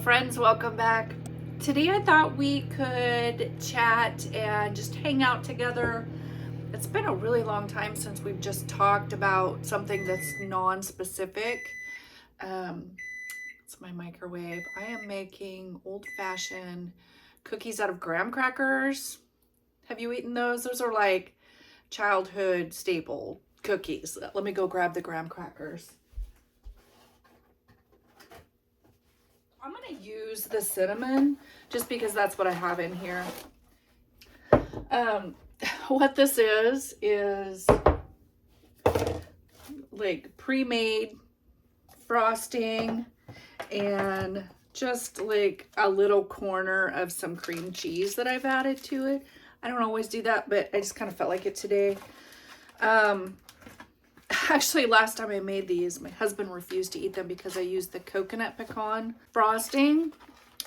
friends, welcome back. Today I thought we could chat and just hang out together. It's been a really long time since we've just talked about something that's non-specific. It's my microwave. I am making old-fashioned cookies out of graham crackers. Have you eaten those? Those are like childhood staple cookies. Let me go grab the graham crackers. I'm gonna use the cinnamon just because that's what I have in here. What this is like pre-made frosting and just like a little corner of some cream cheese that I've added to it. I don't always do that, but I just kind of felt like it today. Actually, last time I made these, my husband refused to eat them because I used the coconut pecan frosting,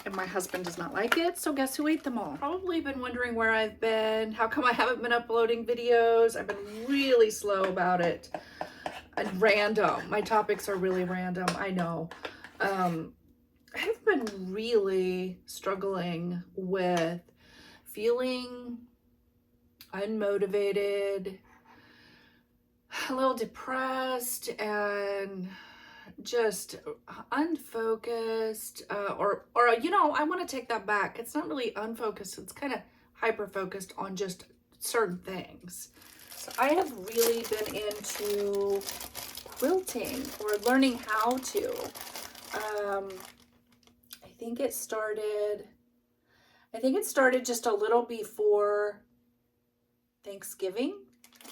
and my husband does not like it, so guess who ate them all? Probably been wondering where I've been, how come I haven't been uploading videos. I've been really slow about it and random. My topics are really random, I know. I've been really struggling with feeling unmotivated, a little depressed, and just unfocused, or you know, I want to take that back. It's not really unfocused. It's kind of hyper focused on just certain things. So I have really been into quilting or learning how to. I think it started just a little before Thanksgiving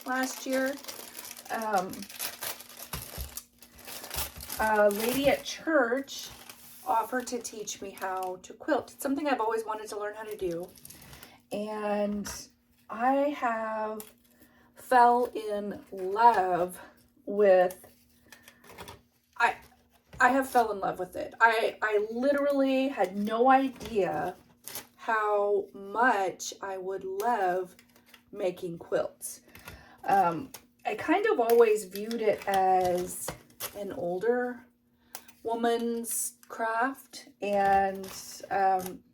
last year. A lady at church offered to teach me how to quilt. It's something I've always wanted to learn how to do. And I have fell in love with it. I literally had no idea how much I would love making quilts. I kind of always viewed it as an older woman's craft, and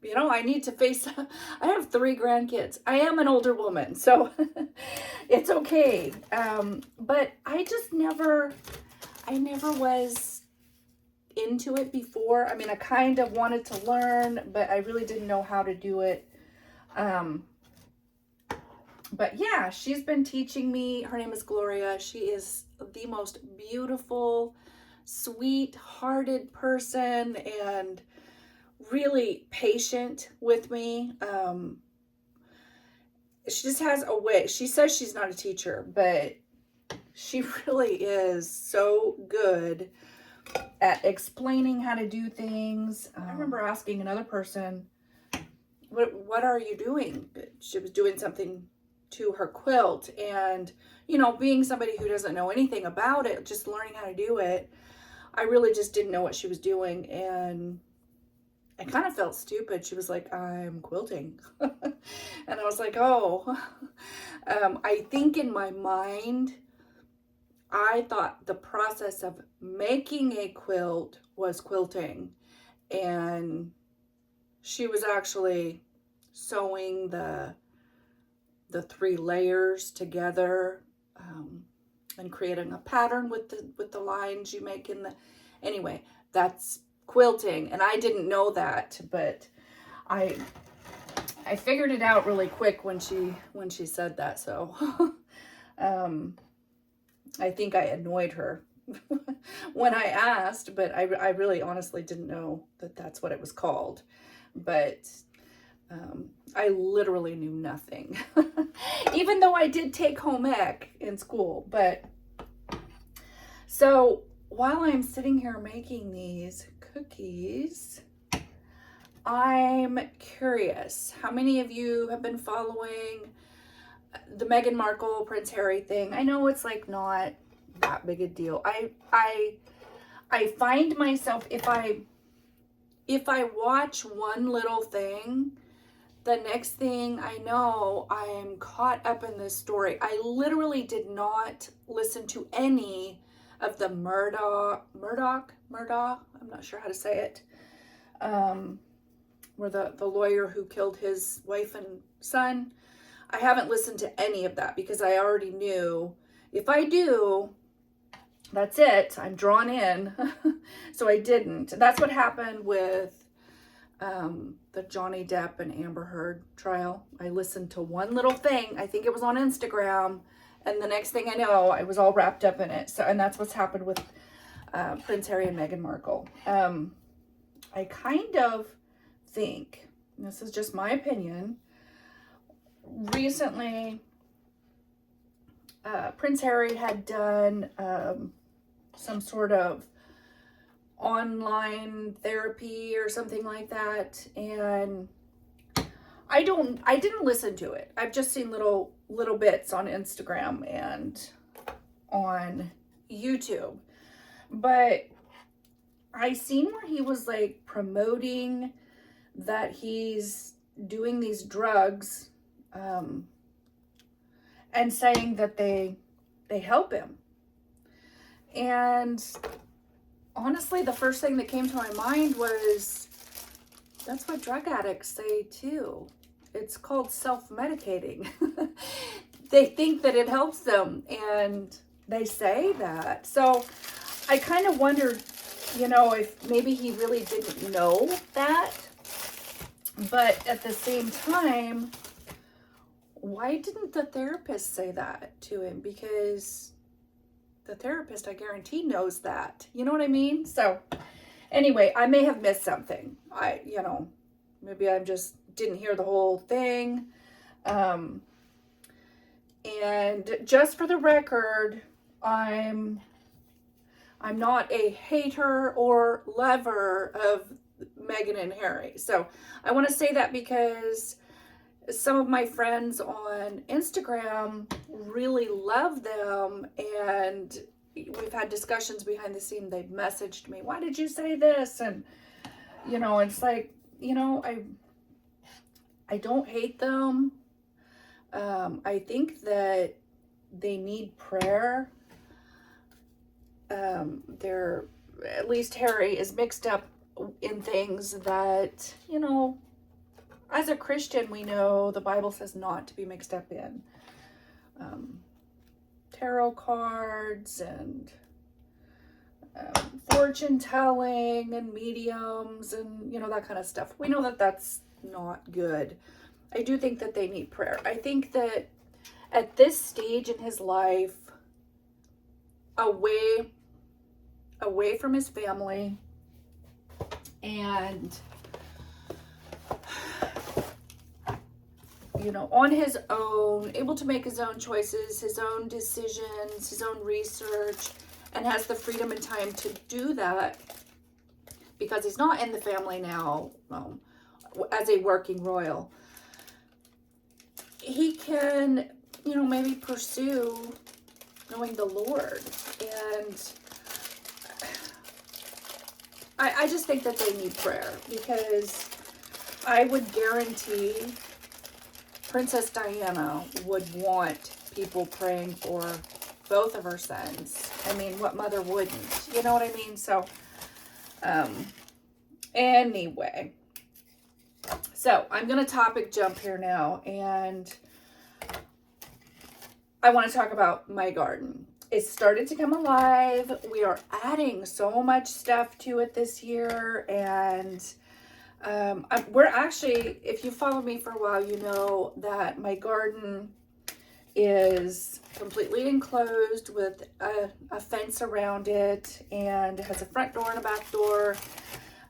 you know, I need to face I have 3 grandkids. I am an older woman, so it's okay. But I never was into it before. I mean, I kind of wanted to learn, but I really didn't know how to do it. But yeah, she's been teaching me. Her name is Gloria. She is the most beautiful, sweet-hearted person and really patient with me. She just has a way. She says she's not a teacher, but she really is so good at explaining how to do things. I remember asking another person, what are you doing? She was doing something to her quilt, and you know, being somebody who doesn't know anything about it, just learning how to do it, I really just didn't know what she was doing, and I kind of felt stupid. She was like, I'm quilting. And I was like, oh. I think in my mind I thought the process of making a quilt was quilting, and she was actually sewing the 3 layers together, and creating a pattern with the lines you make in the, anyway, that's quilting, and I didn't know that, but I figured it out really quick when she said that. So I think I annoyed her when I asked, but I really honestly didn't know that that's what it was called. But I literally knew nothing, even though I did take home ec in school. But so while I'm sitting here making these cookies, I'm curious, how many of you have been following the Meghan Markle, Prince Harry thing? I know it's like not that big a deal. I find myself, if I watch one little thing, the next thing I know, I am caught up in this story. I literally did not listen to any of the Murdoch, I'm not sure how to say it, where the lawyer who killed his wife and son. I haven't listened to any of that because I already knew if I do, that's it. I'm drawn in. So I didn't. That's what happened with the Johnny Depp and Amber Heard trial. I listened to one little thing. I think it was on Instagram. And the next thing I know, I was all wrapped up in it. So, and that's what's happened with Prince Harry and Meghan Markle. I kind of think, this is just my opinion, recently Prince Harry had done some sort of online therapy or something like that, and I didn't listen to it. I've just seen little bits on Instagram and on YouTube, but I seen where he was like promoting that he's doing these drugs and saying that they help him. And honestly, the first thing that came to my mind was, that's what drug addicts say too. It's called self-medicating. They think that it helps them, and they say that. So I kind of wondered, if maybe he really didn't know that. But at the same time, why didn't the therapist say that to him? Because the therapist, I guarantee, knows that. You know what I mean? So anyway, I may have missed something. Maybe I just didn't hear the whole thing. And just for the record, I'm not a hater or lover of Meghan and Harry. So I want to say that because some of my friends on Instagram really love them, and we've had discussions behind the scene. They've messaged me, why did you say this? And it's like, I don't hate them. I think that they need prayer. At least Harry is mixed up in things that, as a Christian, we know the Bible says not to be mixed up in. Tarot cards and fortune telling and mediums and, that kind of stuff. We know that that's not good. I do think that they need prayer. I think that at this stage in his life, away from his family and on his own, able to make his own choices, his own decisions, his own research, and has the freedom and time to do that because he's not in the family now as a working royal. He can, maybe pursue knowing the Lord. And I just think that they need prayer, because I would guarantee Princess Diana would want people praying for both of her sons. I mean, what mother wouldn't? You know what I mean? So, anyway. So, I'm going to topic jump here now, and I want to talk about my garden. It started to come alive. We are adding so much stuff to it this year, and we're actually, if you follow me for a while, you know that my garden is completely enclosed with a fence around it, and it has a front door and a back door,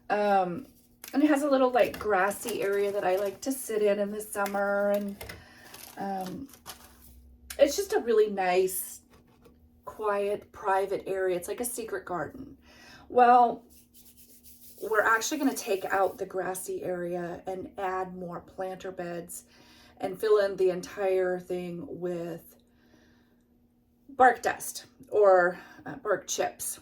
and it has a little like grassy area that I like to sit in the summer, and it's just a really nice, quiet, private area. It's like a secret garden. Well, we're actually going to take out the grassy area and add more planter beds and fill in the entire thing with bark dust or bark chips.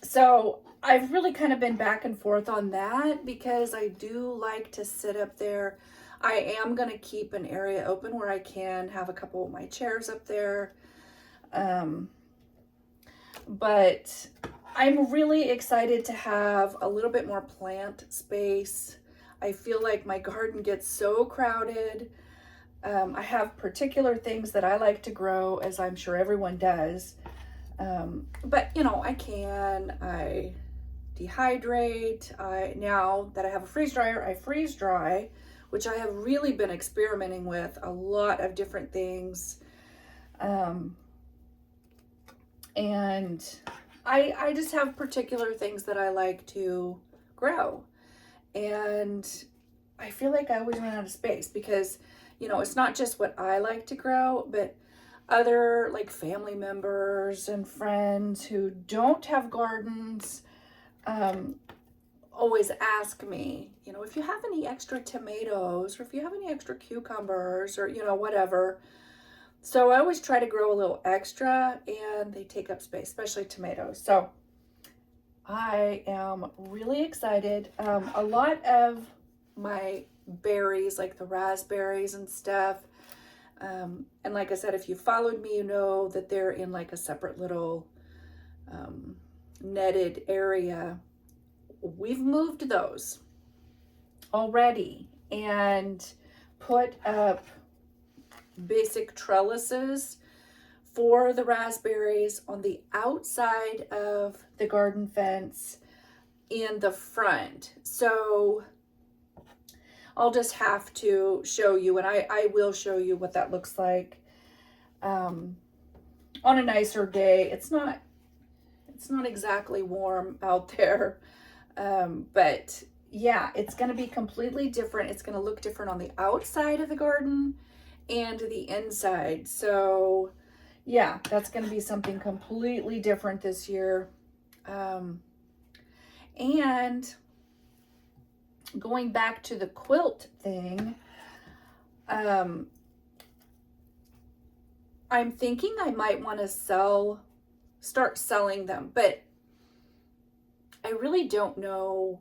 So I've really kind of been back and forth on that because I do like to sit up there. I am going to keep an area open where I can have a couple of my chairs up there. But I'm really excited to have a little bit more plant space. I feel like my garden gets so crowded. I have particular things that I like to grow, as I'm sure everyone does. But you know, I dehydrate. Now that I have a freeze dryer, I freeze dry, which I have really been experimenting with a lot of different things. And I just have particular things that I like to grow. And I feel like I always run out of space because, you know, it's not just what I like to grow, but other like family members and friends who don't have gardens always ask me, you know, if you have any extra tomatoes or if you have any extra cucumbers or, you know, whatever. So I always try to grow a little extra, and they take up space, especially tomatoes. So I am really excited. A lot of my berries, like the raspberries and stuff, and like I said, if you followed me, you know that they're in like a separate little netted area. We've moved those already and put up basic trellises for the raspberries on the outside of the garden fence in the front. So I'll just have to show you, and I will show you what that looks like on a nicer day. It's not exactly warm out there, but yeah, it's going to be completely different. It's going to look different on the outside of the garden and the inside. So yeah, that's going to be something completely different this year. And going back to the quilt thing, I'm thinking I might want to start selling them, but I really don't know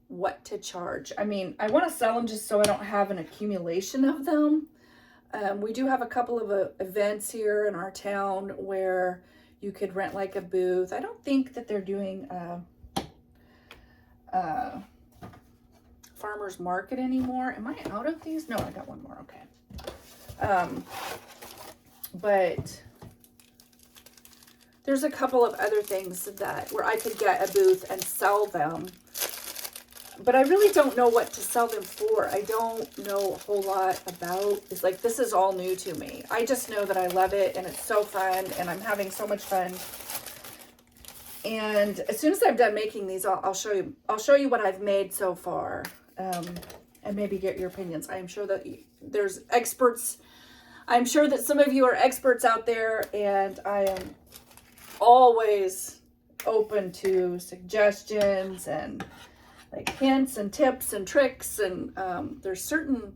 what to charge. I mean, I want to sell them just so I don't have an accumulation of them. We do have a couple of events here in our town where you could rent like a booth. I don't think that they're doing farmer's market anymore. Am I out of these? No, I got one more. Okay. But there's a couple of other things where I could get a booth and sell them. But I really don't know what to sell them for. I don't know a whole lot about. It's like, this is all new to me. I just know that I love it and it's so fun and I'm having so much fun. And as soon as I'm done making these, I'll show you. I'll show you what I've made so far, and maybe get your opinions. I am sure that there's experts. I'm sure that some of you are experts out there, and I am always open to suggestions and like hints and tips and tricks. And there's certain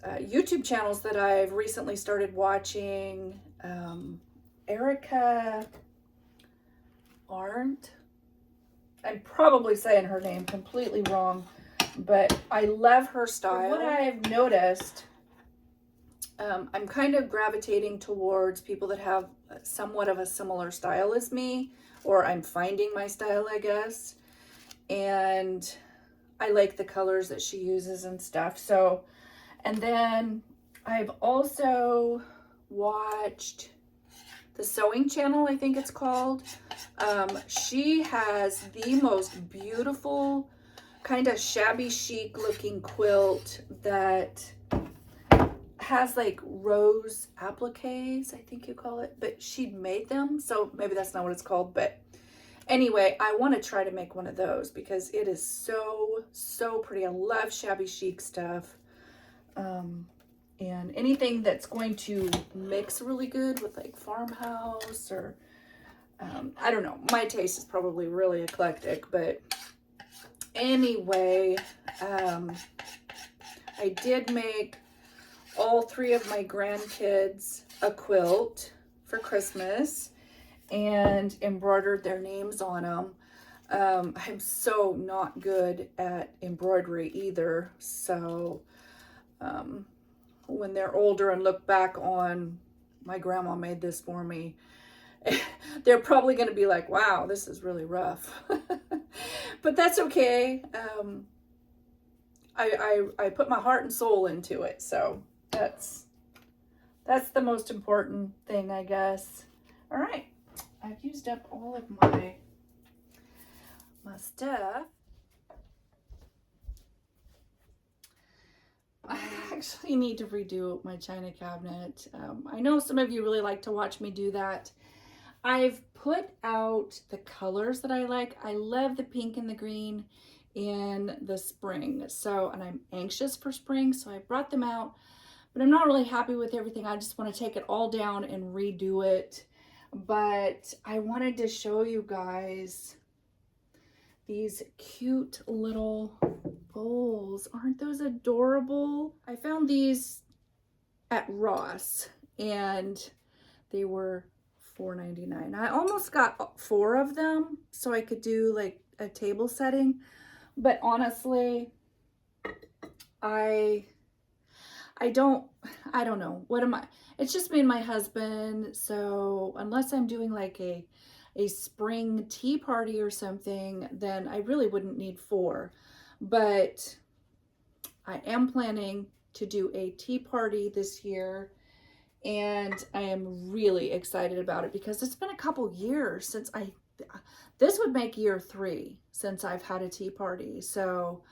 YouTube channels that I've recently started watching. Erica Arndt. I'm probably saying her name completely wrong, but I love her style. What I've noticed, I'm kind of gravitating towards people that have somewhat of a similar style as me, or I'm finding my style, I guess. And I like the colors that she uses and stuff. So, and then I've also watched the Sewing Channel, I think it's called. She has the most beautiful kind of shabby chic looking quilt that has like rose appliques, I think you call it, but she made them, so maybe that's not what it's called. But anyway, I want to try to make one of those because it is so pretty. I love shabby chic stuff, and anything that's going to mix really good with like farmhouse or I don't know, my taste is probably really eclectic. But anyway, I did make all three of my grandkids a quilt for Christmas and embroidered their names on them. I'm so not good at embroidery either, so when they're older and look back on, my grandma made this for me, they're probably going to be like, wow, this is really rough. But that's okay. I put my heart and soul into it. So that's the most important thing, I guess. All right. I've used up all of my stuff. I actually need to redo my china cabinet. I know some of you really like to watch me do that. I've put out the colors that I like. I love the pink and the green in the spring. So, and I'm anxious for spring, so I brought them out, but I'm not really happy with everything. I just want to take it all down and redo it. But I wanted to show you guys these cute little bowls. Aren't those adorable? I found these at Ross and they were $4.99. I almost got 4 of them so I could do like a table setting, but honestly, I don't know. What am I? It's just me and my husband, so unless I'm doing like a spring tea party or something, then I really wouldn't need 4. But I am planning to do a tea party this year, and I am really excited about it because it's been a couple years since this would make year 3 since I've had a tea party. So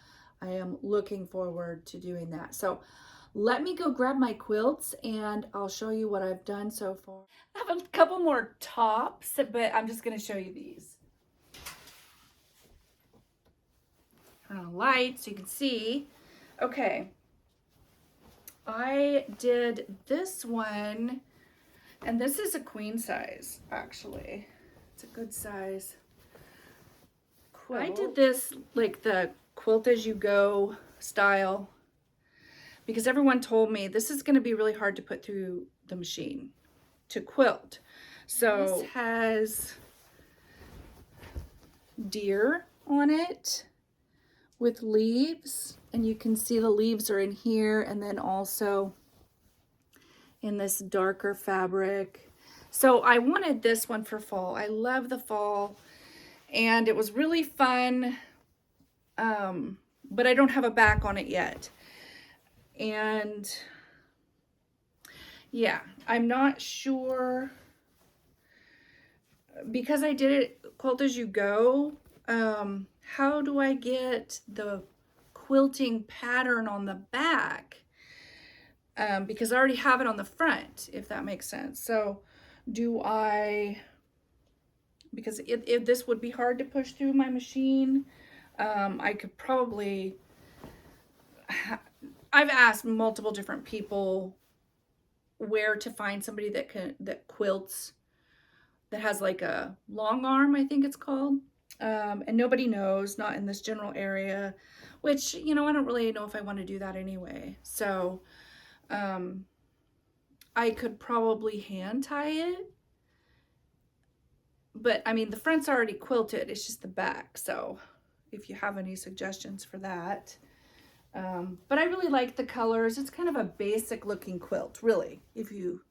I am looking forward to doing that. So let me go grab my quilts and I'll show you what I've done so far. I have a couple more tops, but I'm just going to show you these. Turn on the light so you can see. Okay. I did this one, and this is a queen size, actually. It's a good size quilt. I did this like the quilt as you go style because everyone told me this is going to be really hard to put through the machine to quilt. So this has deer on it with leaves, and you can see the leaves are in here and then also in this darker fabric. So I wanted this one for fall. I love the fall and it was really fun, but I don't have a back on it yet. And yeah, I'm not sure because I did it quilt as you go. How do I get the quilting pattern on the back? Because I already have it on the front, if that makes sense. So do I, because if this would be hard to push through my machine, I could probably, I've asked multiple different people where to find somebody that quilts, that has like a long arm, I think it's called. And nobody knows, not in this general area, which, you know, I don't really know if I want to do that anyway. So, I could probably hand tie it, but I mean, the front's already quilted, it's just the back. So if you have any suggestions for that. But I really like the colors. It's kind of a basic looking quilt, really, if you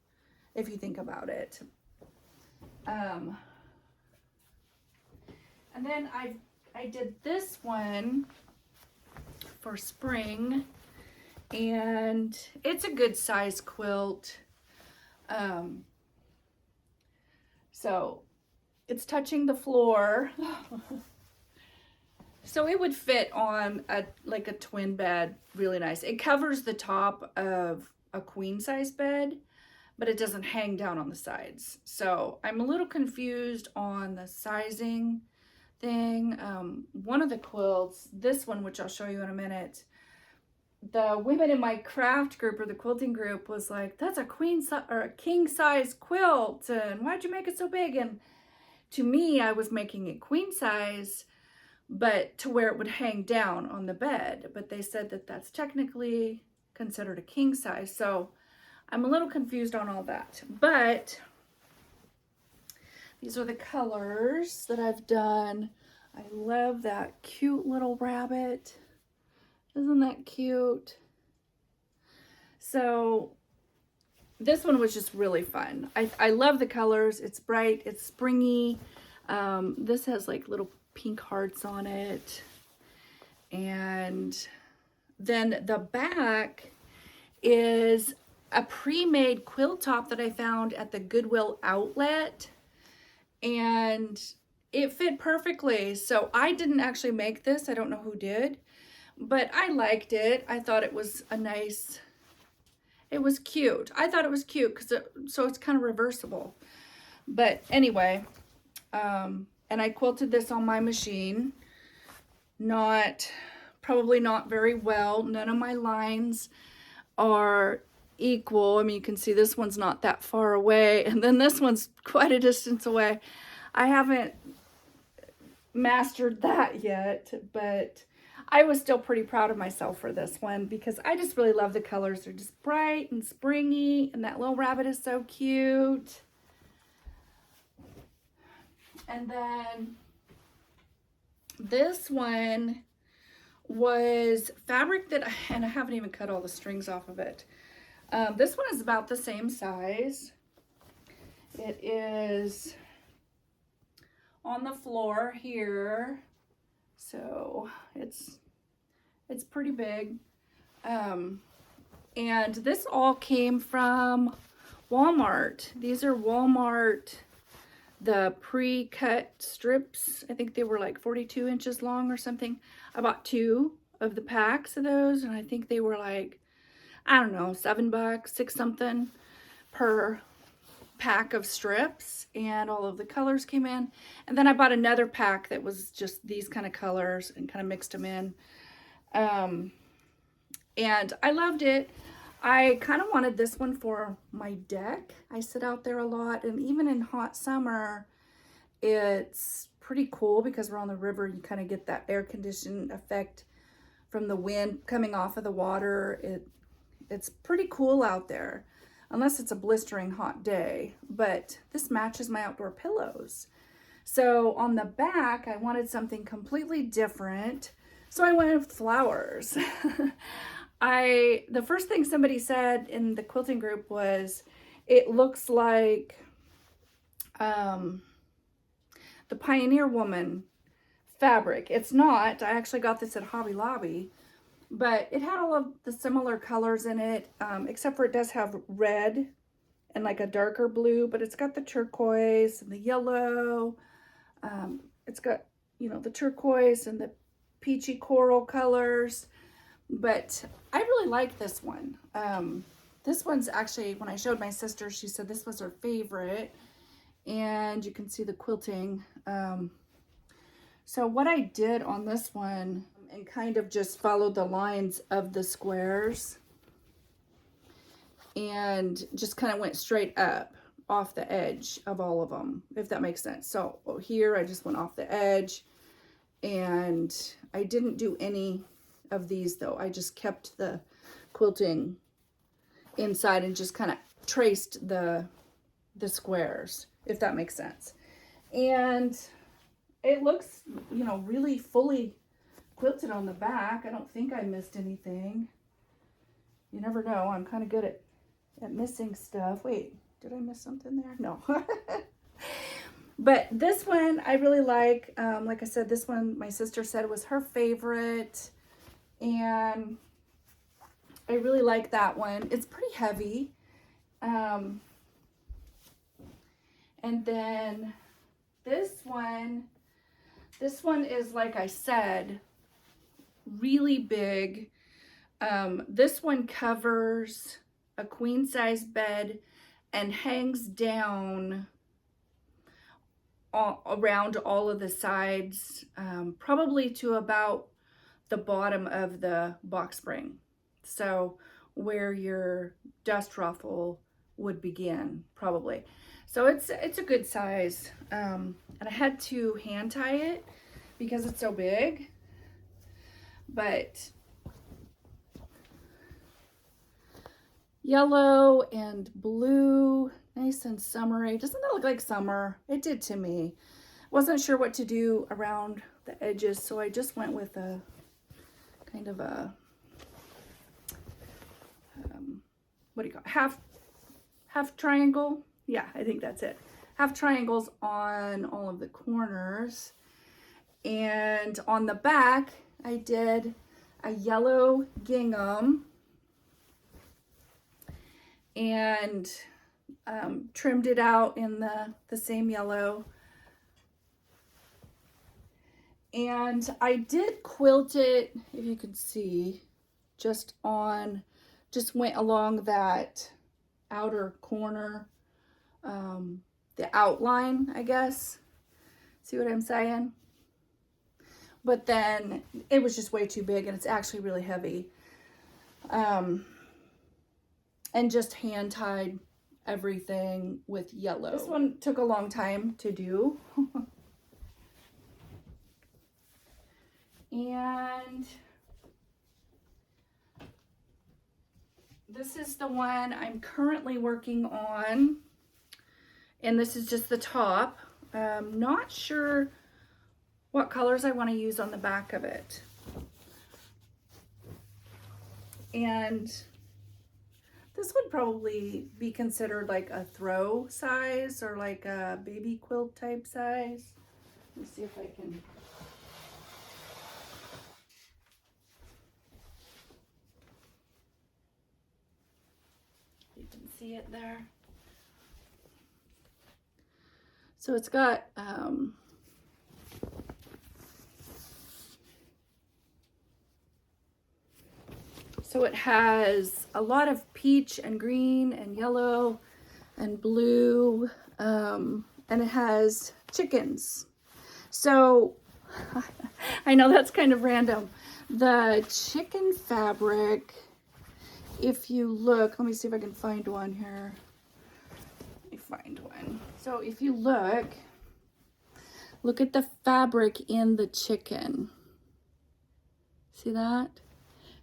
think about it. And then I did this one for spring, and it's a good size quilt. So it's touching the floor. So it would fit on like a twin bed really nice. It covers the top of a queen size bed, but it doesn't hang down on the sides. So I'm a little confused on the sizing thing. One of the quilts, this one, which I'll show you in a minute, the women in my craft group or the quilting group was like, that's a queen or a king size quilt, and why'd you make it so big? And to me, I was making it queen size, but to where it would hang down on the bed. But they said that that's technically considered a king size. So I'm a little confused on all that. But these are the colors that I've done. I love that cute little rabbit. Isn't that cute? So this one was just really fun. I love the colors. It's bright, it's springy. This has like little pink hearts on it. And then the back is a pre-made quilt top that I found at the Goodwill outlet. And it fit perfectly. So I didn't actually make this. I don't know who did. But I liked it. I thought it was a nice... It was cute. I thought it was cute because so it's kind of reversible. But anyway, and I quilted this on my machine. Probably not very well. None of my lines are equal. I mean, you can see this one's not that far away, and then this one's quite a distance away. I haven't mastered that yet, but I was still pretty proud of myself for this one because I just really love the colors. They're just bright and springy, and that little rabbit is so cute. And then this one was fabric that, and I haven't even cut all the strings off of it. This one is about the same size. It is on the floor here, so it's pretty big. And this all came from Walmart. These are Walmart, the pre-cut strips. I think they were like 42 inches long or something. I bought 2 of the packs of those, and I think they were like, I don't know, $7, 6 something per pack of strips, and all of the colors came in. And then I bought another pack that was just these kind of colors and kind of mixed them in. And I loved it. I kind of wanted this one for my deck. I sit out there a lot, and even in hot summer, it's pretty cool because we're on the river. You kind of get that air conditioning effect from the wind coming off of the water. It's pretty cool out there, unless it's a blistering hot day. But this matches my outdoor pillows. So on the back, I wanted something completely different. So I went with flowers. The first thing somebody said in the quilting group was, it looks like the Pioneer Woman fabric. It's not. I actually got this at Hobby Lobby, but it had all of the similar colors in it, except for it does have red and like a darker blue, but it's got the turquoise and the yellow. It's got, you know, the turquoise and the peachy coral colors. But I really like this one. This one's actually, when I showed my sister, she said this was her favorite. And you can see the quilting. So what I did on this one, and kind of just followed the lines of the squares, and just kind of went straight up off the edge of all of them, if that makes sense. So here I just went off the edge, and I didn't do any of these though. I just kept the quilting inside and just kind of traced the squares, if that makes sense. And it looks, you know, really fully quilted on the back. I don't think I missed anything. You never know. I'm kind of good at missing stuff. Wait, did I miss something there? No. But this one I really like. Like I said, this one my sister said was her favorite. And I really like that one. It's pretty heavy. And then this one is, like I said, really big. This one covers a queen size bed and hangs down around all of the sides, probably to about the bottom of the box spring. So where your dust ruffle would begin, probably. So it's a good size. And I had to hand tie it because it's so big. But yellow and blue, nice and summery. Doesn't that look like summer? It did to me. Wasn't sure what to do around the edges, so I just went with a kind of a what do you call it? half triangle. Yeah, I think that's it. Half triangles on all of the corners. And on the back, I did a yellow gingham and trimmed it out in the same yellow. And I did quilt it, if you can see, just went along that outer corner, the outline, I guess. See what I'm saying? But then it was just way too big, and it's actually really heavy. And just hand tied everything with yellow. This one took a long time to do. And this is the one I'm currently working on. And this is just the top. Not sure what colors I want to use on the back of it. And this would probably be considered like a throw size or like a baby quilt type size. Let me see if I can. You can see it there. So it's got so it has a lot of peach and green and yellow and blue, and it has chickens. So I know that's kind of random. The chicken fabric, if you look, let me see if I can find one here. Let me find one. So if you look at the fabric in the chicken. See that?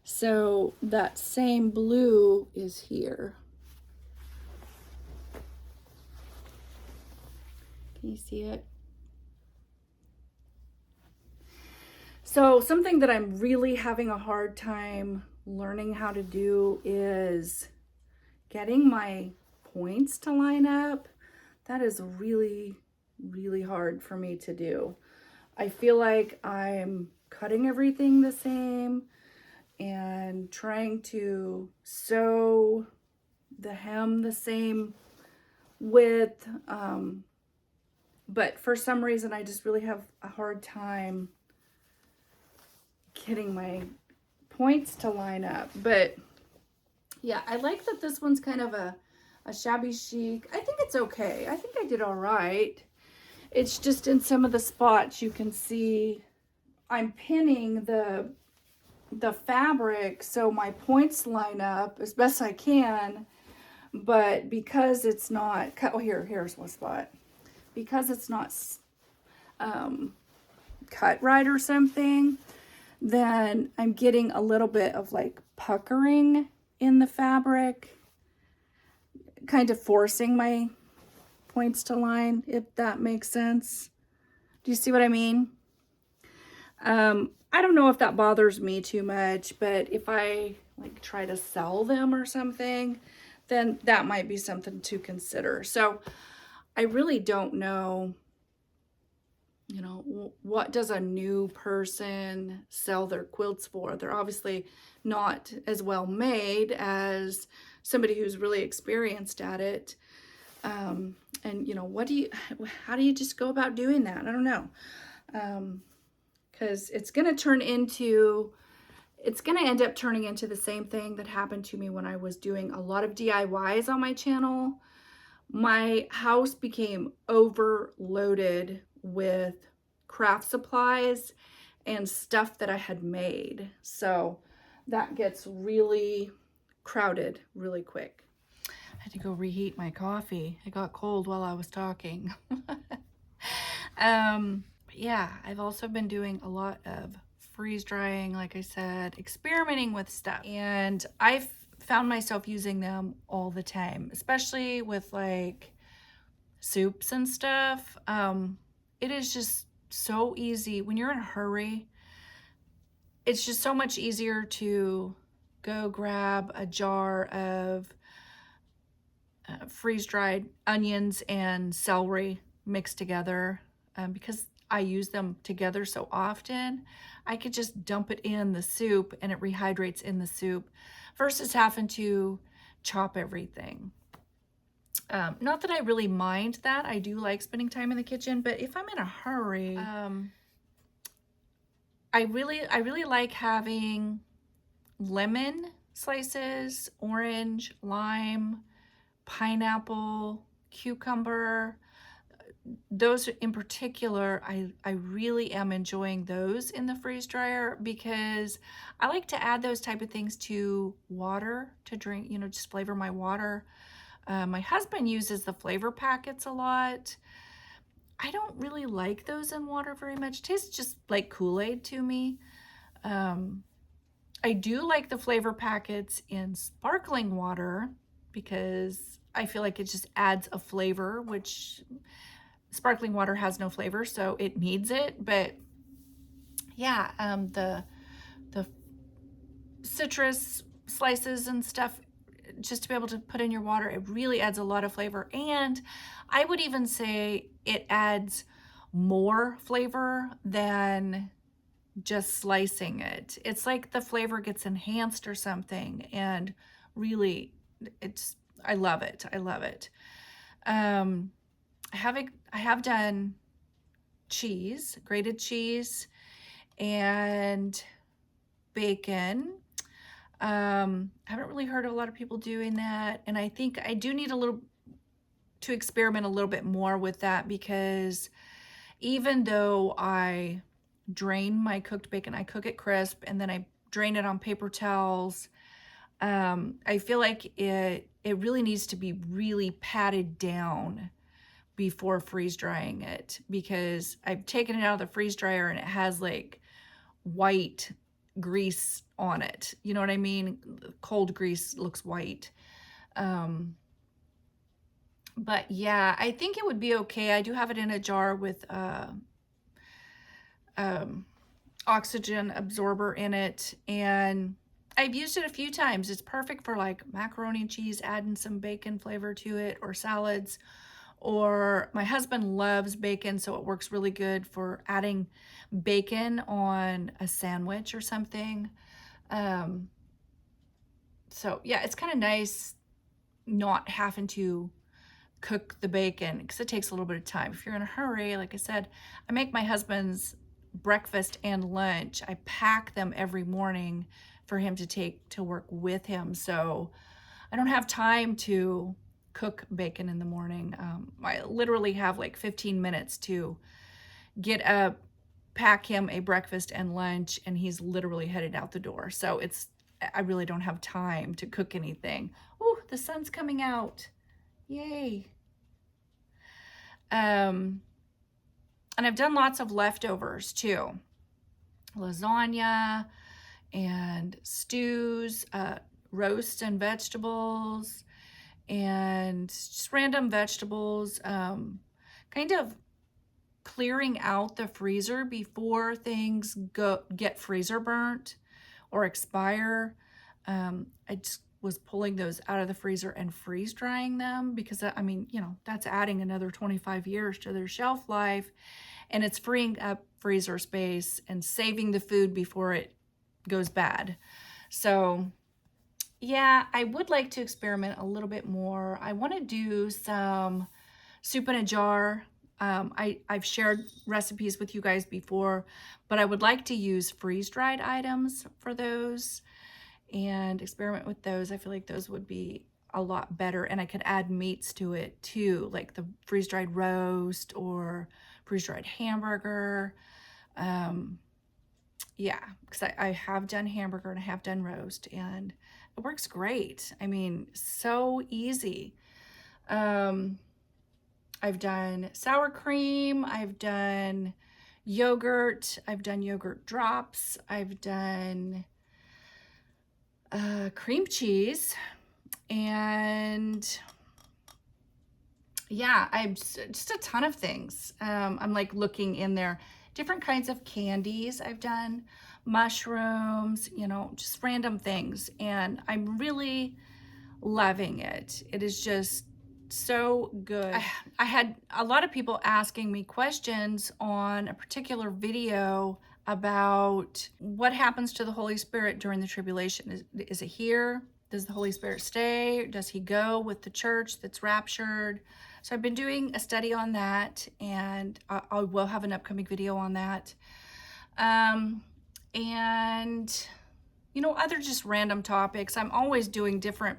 So that same blue is here. Can you see it? So something that I'm really having a hard time learning how to do is getting my points to line up. That is really, really hard for me to do. I feel like I'm cutting everything the same and trying to sew the hem the same width, but for some reason I just really have a hard time getting my points to line up. But yeah, I like that this one's kind of a shabby chic. I think it's okay. I think I did all right. It's just in some of the spots you can see I'm pinning the fabric so my points line up as best I can, but because it's not cut, oh, here's one spot. Because it's not cut right or something, then I'm getting a little bit of like puckering in the fabric, kind of forcing my points to line, if that makes sense. Do you see what I mean? I don't know if that bothers me too much, but if I like try to sell them or something, then that might be something to consider. So I really don't know, you know, what does a new person sell their quilts for? They're obviously not as well made as somebody who's really experienced at it. And you know, how do you just go about doing that? I don't know. Because it's going to end up turning into the same thing that happened to me when I was doing a lot of DIYs on my channel. My house became overloaded with craft supplies and stuff that I had made. So that gets really crowded really quick. I had to go reheat my coffee. It got cold while I was talking. Yeah, I've also been doing a lot of freeze drying, like I said, experimenting with stuff. And I've found myself using them all the time, especially with like soups and stuff. It is just so easy when you're in a hurry. It's just so much easier to go grab a jar of freeze-dried onions and celery mixed together, because I use them together so often. I could just dump it in the soup and it rehydrates in the soup versus having to chop everything. Not that I really mind that. I do like spending time in the kitchen, but if I'm in a hurry, I really like having lemon slices, orange, lime, pineapple, cucumber. Those in particular, I really am enjoying those in the freeze dryer because I like to add those type of things to water to drink, just flavor my water. My husband uses the flavor packets a lot. I don't really like those in water very much. It tastes just like Kool-Aid to me. I do like the flavor packets in sparkling water because I feel like it just adds a flavor, which sparkling water has no flavor, so it needs it. But yeah, the citrus slices and stuff, just to be able to put in your water, it really adds a lot of flavor. And I would even say it adds more flavor than just slicing it. It's like the flavor gets enhanced or something, and really, I love it. I love it. I have done cheese, grated cheese, and bacon. I haven't really heard of a lot of people doing that, and I think I do need to experiment a little bit more with that, because even though I drain my cooked bacon, I cook it crisp and then I drain it on paper towels. I feel like it really needs to be really patted down before freeze drying it, because I've taken it out of the freeze dryer and it has like white grease on it. You know what I mean? Cold grease looks white. But yeah, I think it would be okay. I do have it in a jar with oxygen absorber in it, and I've used it a few times. It's perfect for like macaroni and cheese, adding some bacon flavor to it, or salads. Or my husband loves bacon, so it works really good for adding bacon on a sandwich or something. So yeah, it's kind of nice not having to cook the bacon, because it takes a little bit of time. If you're in a hurry, like I said, I make my husband's breakfast and lunch. I pack them every morning for him to take to work with him. So I don't have time to cook bacon in the morning. I literally have like 15 minutes to get up, pack him a breakfast and lunch, and he's literally headed out the door. So I really don't have time to cook anything. Oh, the sun's coming out. Yay. And I've done lots of leftovers too. Lasagna and stews, roasts and vegetables, and just random vegetables, kind of clearing out the freezer before things get freezer burnt or expire. I just was pulling those out of the freezer and freeze drying them, because I mean, that's adding another 25 years to their shelf life, and it's freeing up freezer space and saving the food before it goes bad. So yeah, I would like to experiment a little bit more. I want to do some soup in a jar. I've shared recipes with you guys before, but I would like to use freeze-dried items for those and experiment with those. I feel like those would be a lot better, and I could add meats to it too, like the freeze-dried roast or freeze-dried hamburger. Yeah, because I have done hamburger and I have done roast, and it works great. I mean, so easy. I've done sour cream, I've done yogurt, I've done yogurt drops, I've done cream cheese, and yeah, I've just a ton of things. I'm like looking in there, different kinds of candies I've done, mushrooms, just random things, and I'm really loving it. It is just so good. I had a lot of people asking me questions on a particular video about what happens to the Holy Spirit during the tribulation. Is it here? Does the Holy Spirit stay? Does he go with the church that's raptured? So I've been doing a study on that, and I will have an upcoming video on that. And you know, other just random topics. I'm always doing different,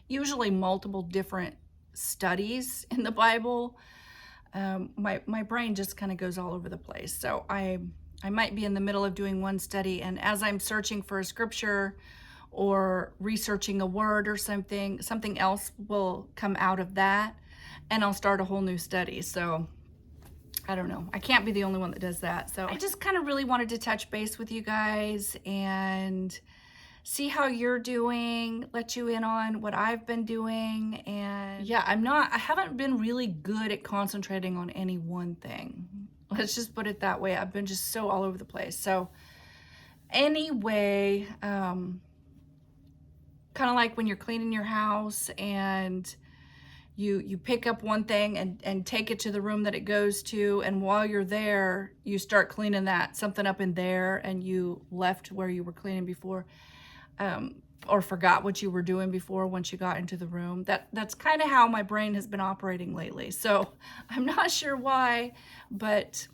usually multiple different studies in the Bible. My brain just kind of goes all over the place. So I might be in the middle of doing one study, and as I'm searching for a scripture or researching a word or something else will come out of that, and I'll start a whole new study. So I don't know. I can't be the only one that does that. So I just kind of really wanted to touch base with you guys and see how you're doing, let you in on what I've been doing. And yeah, I haven't been really good at concentrating on any one thing. Let's just put it that way. I've been just so all over the place. So anyway, kind of like when you're cleaning your house and you pick up one thing and take it to the room that it goes to, and while you're there, you start cleaning something up in there, and you left where you were cleaning before, or forgot what you were doing before once you got into the room. That's kind of how my brain has been operating lately. So I'm not sure why, but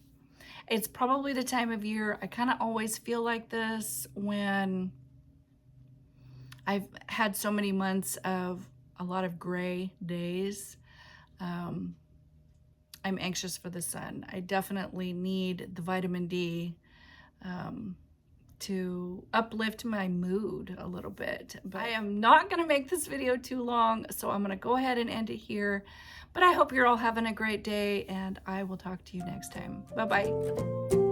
it's probably the time of year. I kind of always feel like this when I've had so many months of a lot of gray days. I'm anxious for the sun. I definitely need the vitamin D to uplift my mood a little bit. But I am not going to make this video too long, so I'm going to go ahead and end it here. But I hope you're all having a great day, and I will talk to you next time. Bye-bye.